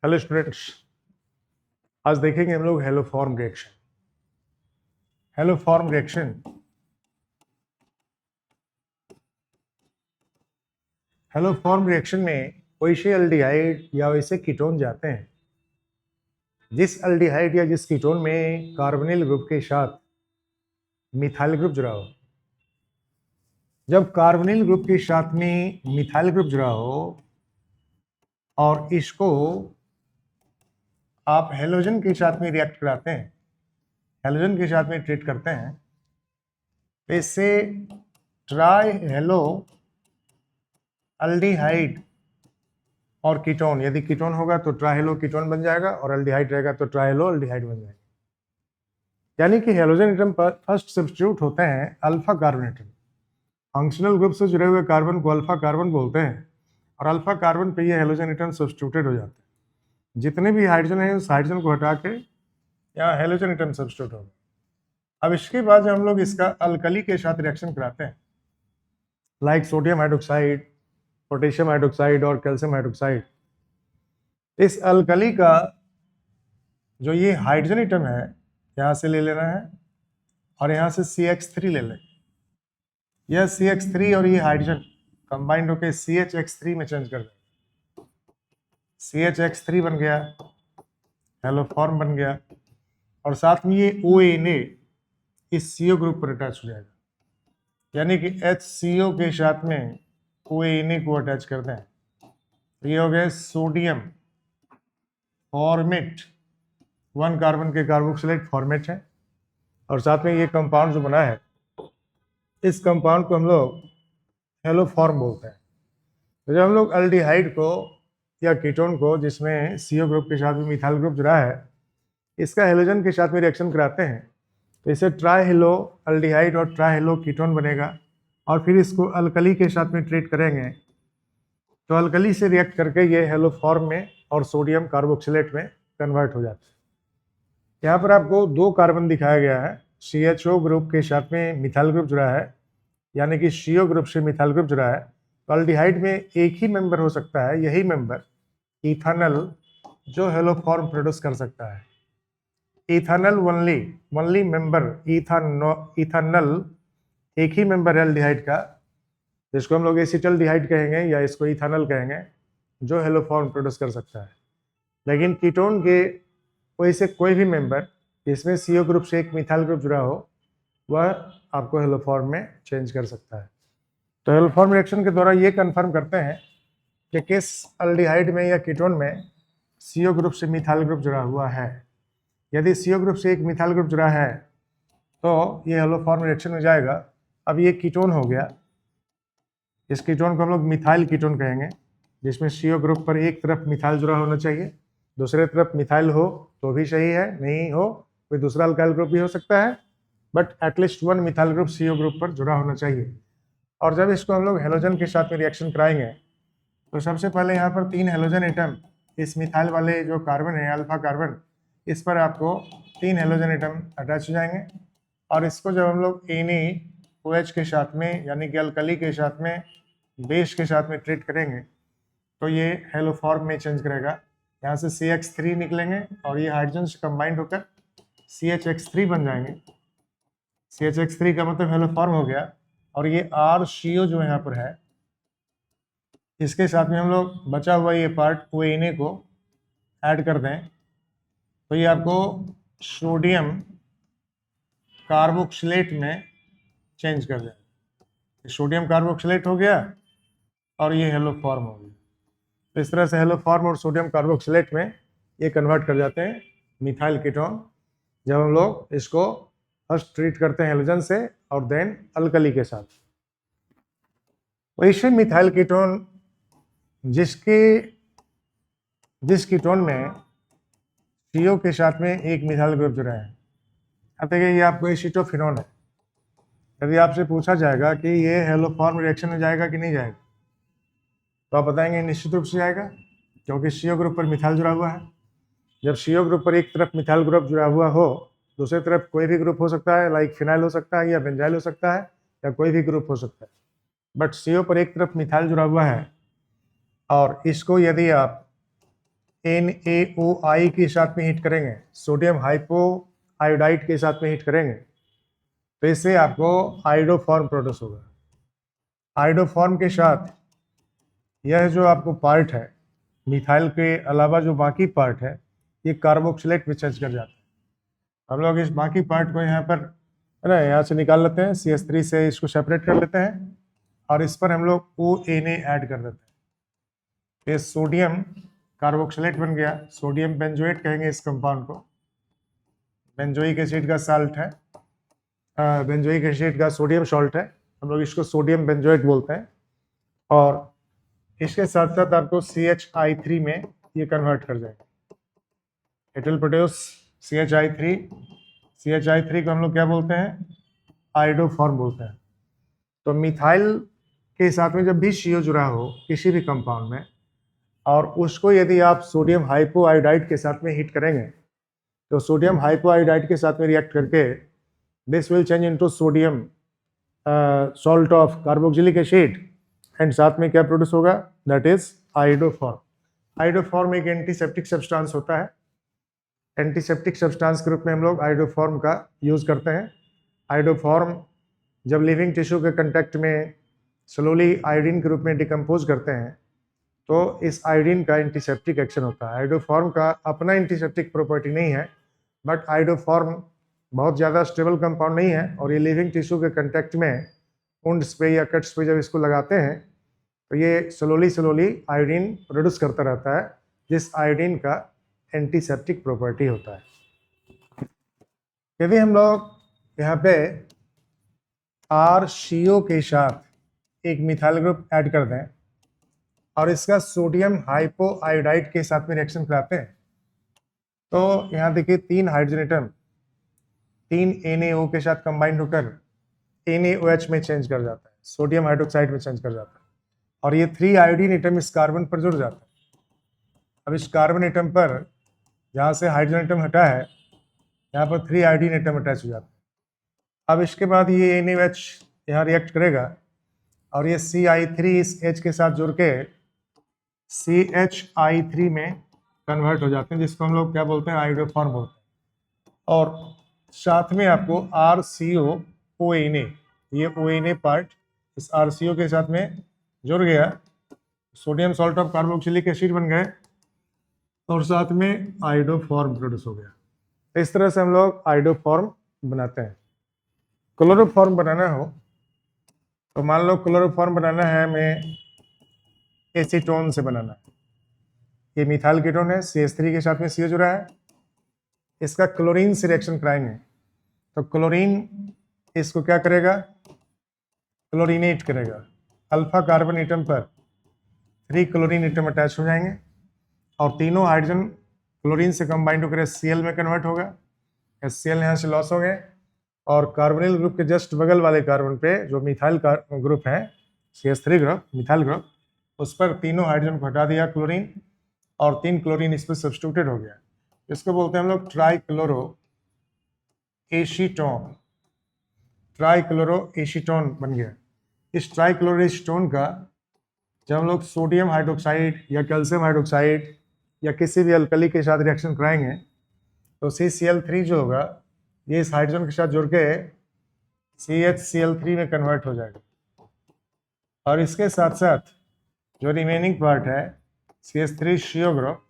Hello students, आज देखेंगे हम लोग haloform reaction. Haloform reaction haloform reaction में वैसे एल्डिहाइड या वैसे कीटोन जाते हैं। जिस एल्डिहाइड या जिस कीटोन में कार्बोनिल ग्रुप के साथ मिथाइल ग्रुप जुड़ा हो, जब कार्बोनिल ग्रुप के साथ में मिथाइल ग्रुप जुड़ा हो और इसको आप हेलोजन के साथ में रिएक्ट कराते हैं, हेलोजन के साथ में ट्रीट करते हैं, तो इससे ट्राई हेलो एल्डिहाइड और कीटोन, यदि कीटोन होगा तो ट्राइहेलो कीटोन बन जाएगा और एल्डिहाइड रहेगा तो ट्राइहेलो एल्डिहाइड बन जाएगा। यानी कि हेलोजन एटम पर फर्स्ट सब्स्टिट्यूट होते हैं alpha carbon atom. Functional group से जुड़े हुए कार्बन को अल्फा कार्बन बोलते हैं और अल्फा कार्बन पे ये हेलोजन एटम सब्स्टिट्यूटेड हो जाते हैं। जितने भी हाइड्रोजन है उस हाइड्रोजन को हटा के यहाँ हेलोजन एटम सब्स्टिट्यूट होगा। अब इसके बाद जब हम लोग इसका अल्कली के साथ रिएक्शन कराते हैं, like sodium hydroxide, potassium hydroxide और कैल्शियम हाइड्रोक्साइड, इस अल्कली का जो ये हाइड्रोजन एटम है यहाँ से ले लेना है और यहाँ से CH3 ले लें। यह CH3 और ये हाइड्रोजन कंबाइंड होकर CHX3 में चेंज कर देंगे। CHX3 बन गया, हेलोफॉर्म बन गया और साथ में ये ONA इस CO ग्रुप पर अटैच हो जाएगा। यानी कि HCO के साथ में ONA को अटैच कर दें। ये हो गए सोडियम फॉर्मेट, 1 कार्बन के कार्बोक्सिलेट फॉर्मेट है और साथ में ये कंपाउंड जो बना है, इस कंपाउंड को हम लोग हेलोफॉर्म बोलते हैं। तो जब हम लोग एल्डिहाइड को या कीटोन को, जिसमें CO ग्रुप के साथ में मिथाइल ग्रुप जुड़ा है, इसका हेलोजन के साथ में रिएक्शन कराते हैं तो इसे ट्राइहेलो एल्डिहाइड और ट्राइहेलो कीटोन बनेगा और फिर इसको अल्कली के साथ में ट्रीट करेंगे तो अल्कली से रिएक्ट करके ये हेलोफॉर्म में और सोडियम कार्बोक्सिलेट में कन्वर्ट हो जाता है। यहाँ पर आपको 2 कार्बन दिखाया गया है। CHO ग्रुप के साथ में मिथाइल ग्रुप जुड़ा है, यानी कि CO ग्रुप से मिथाइल ग्रुप जुड़ा है। तो एल्डिहाइड में एक ही मेंबर हो सकता है, यही मेंबर इथानल, जो हेलोफॉर्म प्रोड्यूस कर सकता है। इथानल ओनली मेंबर इथानल, एक ही मेंबर है एल्डिहाइड का, जिसको हम लोग एसिटल्डिहाइड कहेंगे या इसको इथानल कहेंगे, जो हेलोफॉर्म प्रोड्यूस कर सकता है। लेकिन कीटोन के वैसे कोई भी मेंबर जिसमें CO ग्रुप से एक मिथाइल ग्रुप जुड़ा हो, वह आपको हेलोफॉर्म में चेंज कर सकता है। तो हेलोफॉर्म रिएक्शन के द्वारा ये कंफर्म करते हैं कि किस एल्डिहाइड में या कीटोन में CO ग्रुप से मिथाइल ग्रुप जुड़ा हुआ है। यदि CO ग्रुप से एक मिथाइल ग्रुप जुड़ा है तो ये हेलोफॉर्म रिएक्शन में जाएगा। अब ये कीटोन हो गया, इस कीटोन को हम लोग मिथाइल कीटोन कहेंगे, जिसमें CO ग्रुप पर एक तरफ मिथाइल जुड़ा होना चाहिए, दूसरे तरफ मिथाइल हो तो भी सही है, नहीं हो कोई दूसरा अल्काइल ग्रुप भी हो सकता है, but at least 1 methyl group CO group पर जुड़ा होना चाहिए। और जब इसको हम लोग हेलोजन के साथ में रिएक्शन कराएंगे तो सबसे पहले यहाँ पर 3 हेलोजन एटम, इस मिथाइल वाले जो कार्बन है अल्फा कार्बन, इस पर आपको 3 हेलोजन एटम अटैच हो जाएंगे और इसको जब हम लोग NaOH के साथ में, यानी कि अल्कली के साथ में, बेस के साथ में ट्रीट करेंगे तो ये हेलोफॉर्म में चेंज करेगा। यहाँ से CH3 निकलेंगे और ये हाइड्रोजन से कंबाइंड होकर CHX3 बन जाएंगे। CHX3 का मतलब हेलोफॉर्म हो गया और ये RCO जो यहाँ पर है, इसके साथ में हम लोग बचा हुआ ये पार्ट ONA को ऐड कर दें तो ये आपको सोडियम कार्बोक्सिलेट में चेंज कर देगा। सोडियम कार्बोक्सिलेट हो गया और ये हेलोफॉर्म हो गया। तो इस तरह से हेलोफॉर्म और सोडियम कार्बोक्सिलेट में ये कन्वर्ट कर जाते हैं मिथाइल कीटोन, जब हम लोग इसको फर्स्ट ट्रीट करते हैं हेलोजन से और देन अल्कली के साथ। वैसे मिथाइल कीटोन जिस कीटोन में CO के साथ में एक मिथाइल ग्रुप जुड़ा है, अब देखिए ये आपको एसिटोफिनोन है। यदि आपसे पूछा जाएगा कि ये हेलोफॉर्म रिएक्शन में जाएगा कि नहीं जाएगा, तो आप बताएंगे निश्चित रूप से जाएगा, क्योंकि CO ग्रुप पर मिथाइल जुड़ा हुआ है। जब CO ग्रुप पर एक तरफ मिथाइल ग्रुप जुड़ा हुआ हो, दूसरी तरफ कोई भी ग्रुप हो सकता है, लाइक फिनाइल हो सकता है या बेंजाइल हो सकता है या कोई भी ग्रुप हो सकता है, बट CO पर एक तरफ मिथाइल जुड़ा हुआ है और इसको यदि आप NaOI के साथ में हीट करेंगे, सोडियम हाइपो आयोडाइड के साथ में हीट करेंगे, तो इससे आपको आयोडोफॉर्म प्रोड्यूस होगा। आयोडोफॉर्म के साथ यह जो आपको पार्ट है, मिथाइल के अलावा जो बाकी पार्ट है, ये कार्बोक्सिलेट में चेंज कर जाता है। हम लोग इस बाकी पार्ट को यहाँ पर है ना, यहाँ से निकाल लेते हैं, CH3 से इसको सेपरेट कर लेते हैं और इस पर हम लोग ONA ऐड कर देते हैं। ये सोडियम कार्बोक्सिलेट बन गया, सोडियम बेंजोएट कहेंगे इस कंपाउंड को। बेंजोइक एसिड का साल्ट है, बेंजोइक एसिड का सोडियम सॉल्ट है, हम लोग इसको सोडियम बेंजोएट बोलते हैं। और इसके साथ साथ आपको CHI3 में ये कन्वर्ट कर जाएगा। It will produce CHI3। CHI3 को हम लोग क्या बोलते हैं? आयोडोफॉर्म बोलते हैं। तो मिथाइल के साथ में जब भी CO जुड़ा हो किसी भी कंपाउंड में, और उसको यदि आप सोडियम हाइपोआयोडाइड के साथ में हीट करेंगे, तो सोडियम हाइपोआयोडाइड के साथ में रिएक्ट करके this will change into sodium salt of carboxylic acid, and साथ में क्या प्रोड्यूस होगा? That is iodoform. आयोडोफॉर्म एक एंटीसेप्टिक सब्सटेंस होता है। एंटीसेप्टिक सब्सटेंस के रूप में हम लोग आयोडोफॉर्म का यूज़ करते हैं। आयोडोफॉर्म जब लिविंग टिश्यू के कंटेक्ट में स्लोली आयोडीन के रूप में डिकम्पोज करते हैं, तो इस आयोडीन का एंटीसेप्टिक एक्शन होता है। आयोडोफॉर्म का अपना एंटीसेप्टिक प्रॉपर्टी नहीं है, बट आयोडोफॉर्म बहुत ज़्यादा स्टेबल कंपाउंड नहीं है, और ये लिविंग टिश्यू के कंटेक्ट में वुंड्स पे या कट्स पे जब इसको लगाते हैं, तो ये स्लोली आयोडीन प्रोड्यूस करता रहता है, जिस आयोडीन का एंटीसेप्टिक प्रॉपर्टी होता है। यदि हम लोग यहाँ पे RCO के साथ एक मिथाइल ग्रुप ऐड कर दें और इसका सोडियम हाइपोआयोडाइड के साथ में रिएक्शन कराते हैं, तो यहाँ देखिए 3 हाइड्रोजन एटम 3 NaO के साथ कंबाइंड होकर NaOH में चेंज कर जाता है, सोडियम हाइड्रोक्साइड में चेंज कर जाता है, और ये 3 आयोडीन एटम इस कार्बन पर जुड़ जाता है। अब इस कार्बन एटम पर जहाँ से हाइड्रोजन एटम हटा है, यहाँ पर 3 आयोडीन एटम अटैच हो जाता है। अब इसके बाद ये NaOH यहाँ रिएक्ट करेगा और ये CI3 इस H के साथ जुड़ के CHI3 में कन्वर्ट हो जाते हैं, जिसको हम लोग क्या बोलते हैं? आयोडोफॉर्म बोलते हैं। और साथ में आपको RCOONA, ये ONA पार्ट इस RCO के साथ में जुड़ गया, sodium salt of carboxylic acid बन गए, और साथ में आयोडोफॉर्म प्रोड्यूस हो गया। इस तरह से हम लोग आयोडोफॉर्म बनाते हैं। क्लोरोफॉर्म बनाना हो तो मान लो क्लोरोफॉर्म बनाना है हमें एसीटोन से बनाना है। ये मिथाइल कीटोन है, CH3 के साथ में CO जुड़ा है, इसका क्लोरीन से रिएक्शन कराएंगे, तो क्लोरीन इसको क्या करेगा? क्लोरीनेट करेगा। अल्फा कार्बन एटम पर 3 क्लोरीन एटम अटैच हो जाएंगे, और तीनों हाइड्रोजन क्लोरीन से कंबाइंड होकर HCl में कन्वर्ट होगा। HCl यहाँ से लॉस हो गए, और कार्बोनिल ग्रुप के जस्ट बगल वाले कार्बन पे जो मिथाइल ग्रुप है, CH3 ग्रुप, मिथाइल ग्रुप, उस पर तीनों हाइड्रोजन को हटा दिया क्लोरीन, और 3 क्लोरीन इस पर सब्स्टिट्यूटेड हो गया। इसको बोलते हैं हम लोग ट्राइक्लोरो एसीटोन। ट्राइक्लोरो एसीटोन बन गया। इस ट्राइक्लोरो एसीटोन का जब हम लोग सोडियम हाइड्रोक्साइड या कैल्शियम हाइड्रोक्साइड या किसी भी अल्कली के साथ रिएक्शन कराएंगे, तो CCl3 जो होगा ये इस हाइड्रोजन के साथ जुड़ के CHCl3 में कन्वर्ट हो जाएगा, और इसके साथ साथ जो रिमेनिंग पार्ट है CH3CO ग्रुप,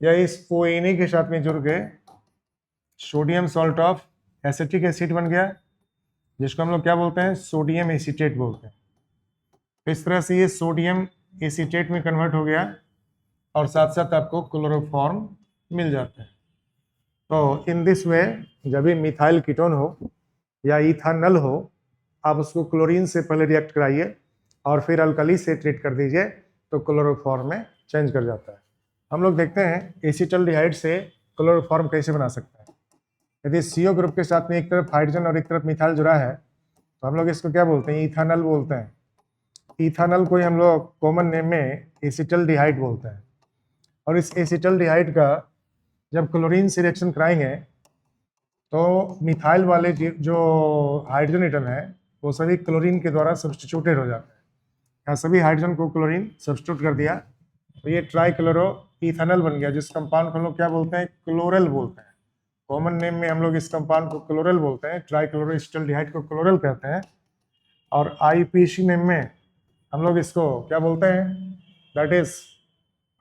या इस ONA के साथ में जुड़ के sodium salt of acetic acid बन गया, जिसको हम लोग क्या बोलते हैं? सोडियम एसीटेट बोलते हैं। इस तरह से ये सोडियम एसीटेट में कन्वर्ट हो गया, और साथ साथ आपको क्लोरोफॉर्म मिल जाता है। तो इन दिस वे जब भी मिथाइल कीटोन हो या इथानल हो, आप उसको क्लोरीन से पहले रिएक्ट कराइए और फिर अल्कली से ट्रीट कर दीजिए, तो क्लोरोफॉर्म में चेंज कर जाता है। हम लोग देखते हैं एसिटल्डिहाइड से क्लोरोफॉर्म कैसे बना सकते हैं। यदि CO ग्रुप के साथ में एक तरफ हाइड्रोजन और एक तरफ मिथाइल जुड़ा है, तो हम लोग इसको क्या बोलते हैं? इथानल बोलते हैं। इथानल को हम लोग कॉमन नेम में एसिटल्डिहाइड बोलते हैं। और इस एसिटल्डिहाइड का जब क्लोरीन से रिएक्शन कराएंगे, तो मिथाइल वाले जो हाइड्रोजन एटम है वो सभी क्लोरीन के द्वारा सब्स्टिट्यूटेड हो जाते हैं। यहाँ सभी हाइड्रोजन को क्लोरीन सब्स्टिट्यूट कर दिया, तो ये ट्राइक्लोरो इथेनॉल बन गया, जिस कंपाउंड को हम लोग क्या बोलते हैं, क्लोरल बोलते हैं। कॉमन नेम में हम लोग इस कंपाउंड को क्लोरल बोलते हैं, ट्राइक्लोरोएसिटल्डिहाइड को क्लोरल कहते हैं। और आईपीसी नेम में हम लोग इसको क्या बोलते हैं, दैट इज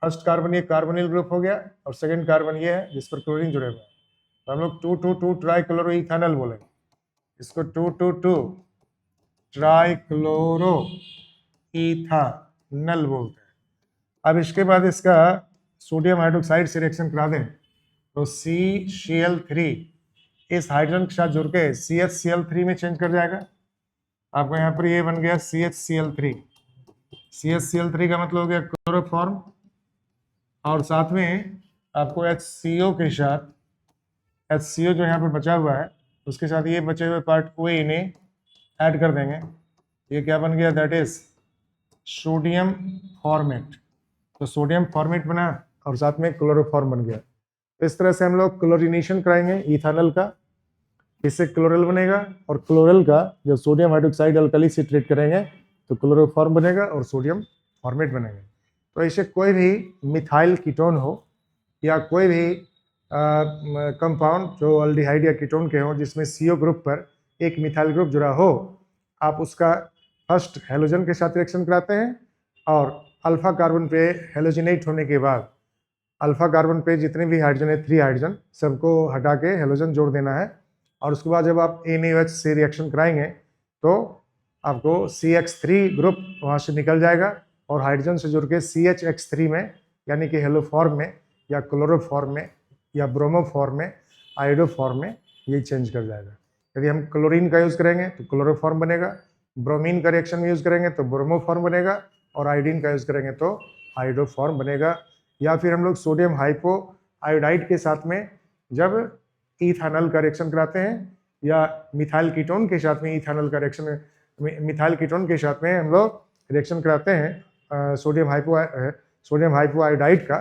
फर्स्ट कार्बन ये कार्बोनिल ग्रुप हो गया और सेकंड कार्बन ये है जिस पर क्लोरीन जुड़े हुए हैं, तो हम लोग 2,2,2 ट्राइक्लोरोइथेनॉल बोलेंगे। इसको 2,2,2 ट्राइक्लोरो इथेनॉल बोलते हैं। अब इसके बाद इसका सोडियम हाइड्रोक्साइड से रिएक्शन करा दें तो CCl3 इस हाइड्रोजन के साथ जुड़ के CHCl3 में चेंज कर जाएगा। आपको यहाँ पर ये बन गया CHCl3। CHCl3 का मतलब हो गया क्लोरोफॉर्म, और साथ में आपको HCO के साथ, HCO जो यहाँ पर बचा हुआ है उसके साथ ये बचे हुए पार्ट को इन्हें ऐड कर देंगे। ये क्या बन गया, दैट इज सोडियम फॉर्मेट। तो सोडियम फॉर्मेट बना और साथ में क्लोरोफॉर्म बन गया। इस तरह से हम लोग क्लोरीनेशन कराएंगे इथेनॉल का, इससे क्लोरल बनेगा, और क्लोरल का जब सोडियम हाइड्रोक्साइड अल्कली से ट्रीट करेंगे तो क्लोरोफॉर्म बनेगा और सोडियम फॉर्मेट बनेगा। तो ऐसे कोई भी मिथाइल कीटोन हो या कोई भी कंपाउंड जो अल्डिहाइड या कीटोन के हो जिसमें CO ग्रुप पर एक मिथाइल ग्रुप जुड़ा हो, आप उसका फर्स्ट हेलोजन के साथ रिएक्शन कराते हैं और अल्फा कार्बन पे हेलोजिनेट होने के बाद अल्फा कार्बन पे जितने भी हाइड्रोजन है 3 हाइड्रोजन सबको हटा के हेलोजन जोड़ देना है। और उसके बाद जब आप NaOH से रिएक्शन कराएंगे तो आपको CH3 ग्रुप वहाँ से निकल जाएगा और हाइड्रोजन से जुड़ के CHX3 में यानी कि हेलो फॉर्म में या क्लोरोफॉर्म में या ब्रोमोफॉर्म में, आयोडोफॉर्म में ये चेंज कर जाएगा। यदि हम क्लोरीन का यूज़ करेंगे तो क्लोरोफॉर्म बनेगा, ब्रोमीन का रिएक्शन में यूज़ करेंगे तो ब्रोमोफॉर्म बनेगा, और आयोडीन का यूज़ करेंगे तो आयोडोफॉर्म बनेगा। या फिर हम लोग सोडियम हाइपो आयोडाइड के साथ में जब इथेनॉल का रिएक्शन कराते हैं या मिथाइल कीटोन के साथ में इथेनॉल का रिएक्शन, मिथाइल कीटोन के साथ में हम लोग रिएक्शन कराते हैं सोडियम हाइपो आयोडाइड का,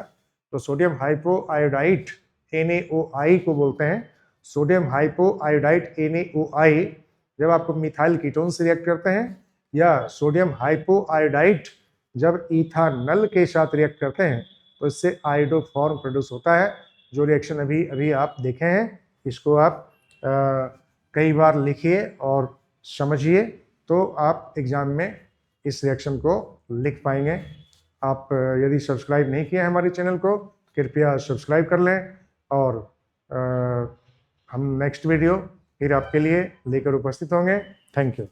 तो सोडियम हाइपो आयोडाइड NaOI को बोलते हैं। सोडियम हाइपो आयोडाइड NaOI जब आपको मिथाइल कीटोन से रिएक्ट करते हैं या सोडियम हाइपो आयोडाइड जब इथेनॉल के साथ रिएक्ट करते हैं तो इससे आयोडोफॉर्म प्रोड्यूस होता है। जो रिएक्शन अभी आप देखे हैं इसको आप कई बार लिखिए और समझिए तो आप एग्जाम में इस रिएक्शन को लिख पाएंगे। आप यदि सब्सक्राइब नहीं किए हमारे चैनल को कृपया सब्सक्राइब कर लें, और हम नेक्स्ट वीडियो फिर आपके लिए लेकर उपस्थित होंगे। Thank you.